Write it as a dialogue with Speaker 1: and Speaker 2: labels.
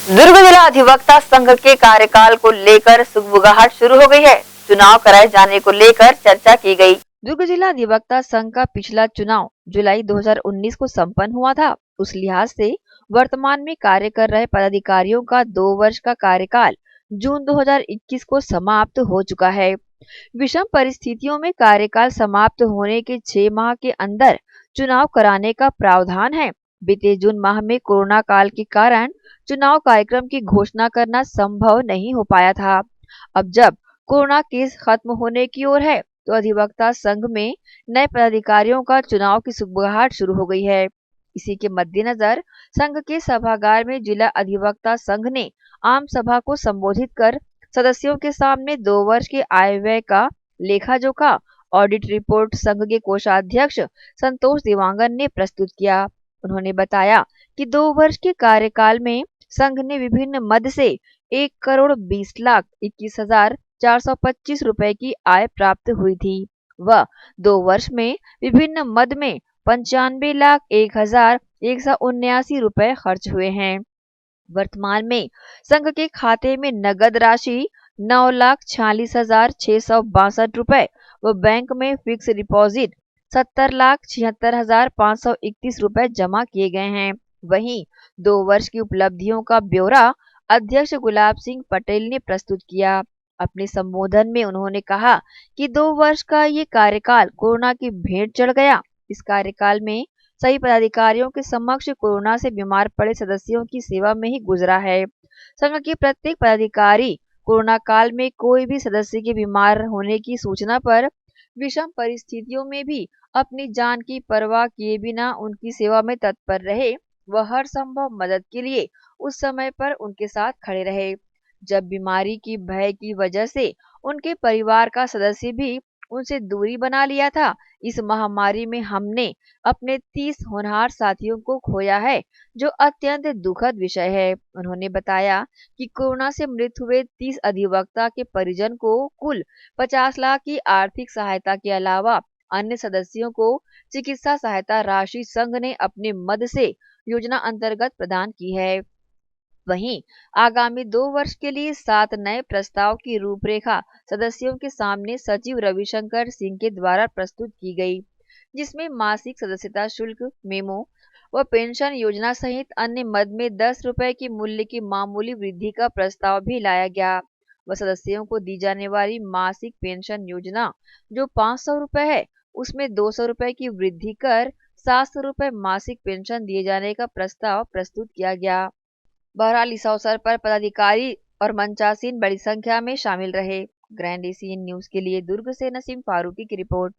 Speaker 1: दुर्ग जिला अधिवक्ता संघ के कार्यकाल को लेकर सुगबुगाहट शुरू हो गई है। चुनाव कराए जाने को लेकर चर्चा की गई। दुर्ग जिला अधिवक्ता संघ का पिछला चुनाव जुलाई 2019 को संपन्न हुआ था। उस लिहाज से वर्तमान में कार्य कर रहे पदाधिकारियों का 2 वर्ष का कार्यकाल जून 2021 को समाप्त हो चुका है। विषम परिस्थितियों में कार्यकाल समाप्त होने के 6 माह के अंदर चुनाव कराने का प्रावधान है। बीते जून माह में कोरोना काल के कारण चुनाव कार्यक्रम की घोषणा करना संभव नहीं हो पाया था। अब जब कोरोना केस खत्म होने की ओर है, तो अधिवक्ता संघ में नए पदाधिकारियों का चुनाव की सुगबुगाहट शुरू हो गई है। इसी के मद्देनजर संघ के सभागार में जिला अधिवक्ता संघ ने आम सभा को संबोधित कर सदस्यों के सामने 2 वर्ष के आय व्यय का लेखा जोखा ऑडिट रिपोर्ट संघ के कोषाध्यक्ष संतोष देवांगन ने प्रस्तुत किया। उन्होंने बताया कि 2 वर्ष के कार्यकाल में संघ ने विभिन्न मद से 1,20,21,425 रुपए की आय प्राप्त हुई थी। वह 2 वर्ष में विभिन्न मद में 95,01,179 रुपए खर्च हुए हैं। वर्तमान में संघ के खाते में नगद राशि 9,46,662 रुपए व बैंक में फिक्स डिपॉजिट 70,76,531 रुपए जमा किए गए हैं। वहीं 2 वर्ष की उपलब्धियों का ब्यौरा अध्यक्ष गुलाब सिंह पटेल ने प्रस्तुत किया। अपने संबोधन में उन्होंने कहा कि 2 वर्ष का ये कार्यकाल कोरोना की भेंट चढ़ गया। इस कार्यकाल में सभी पदाधिकारियों के समक्ष कोरोना से बीमार पड़े सदस्यों की सेवा में ही गुजरा है। संघ के प्रत्येक पदाधिकारी कोरोना काल में कोई भी सदस्य के बीमार होने की सूचना पर विषम परिस्थितियों में भी अपनी जान की परवाह किए बिना उनकी सेवा में तत्पर रहे व हर संभव मदद के लिए उस समय पर उनके साथ खड़े रहे। जब बीमारी की भय की वजह से उनके परिवार का सदस्य भी उनसे दूरी बना लिया था, इस महामारी में हमने अपने 30 होनहार साथियों को खोया है, जो अत्यंत दुखद विषय है। उन्होंने बताया कि कोरोना से मृत हुए 30 अधिवक्ता के परिजन को कुल 50 लाख की आर्थिक सहायता के अलावा अन्य सदस्यों को चिकित्सा सहायता राशि संघ ने अपने मद से योजना अंतर्गत प्रदान की है। वहीं आगामी 2 वर्ष के लिए 7 नए प्रस्ताव की रूपरेखा सदस्यों के सामने सचिव रविशंकर सिंह के द्वारा प्रस्तुत की गई, जिसमें मासिक सदस्यता शुल्क, मेमो व पेंशन योजना सहित अन्य मद में 10 रुपए की मूल्य की मामूली वृद्धि का प्रस्ताव भी लाया गया व सदस्यों को दी जाने वाली मासिक पेंशन योजना जो 500 रुपए है, उसमें 200 रुपए की वृद्धि कर 700 रुपए मासिक पेंशन दिए जाने का प्रस्ताव प्रस्तुत किया गया। बहरहाल इस अवसर पर पदाधिकारी और मंचासीन बड़ी संख्या में शामिल रहे। ग्रैंड एशियन न्यूज के लिए दुर्ग से नसीम फारूकी की रिपोर्ट।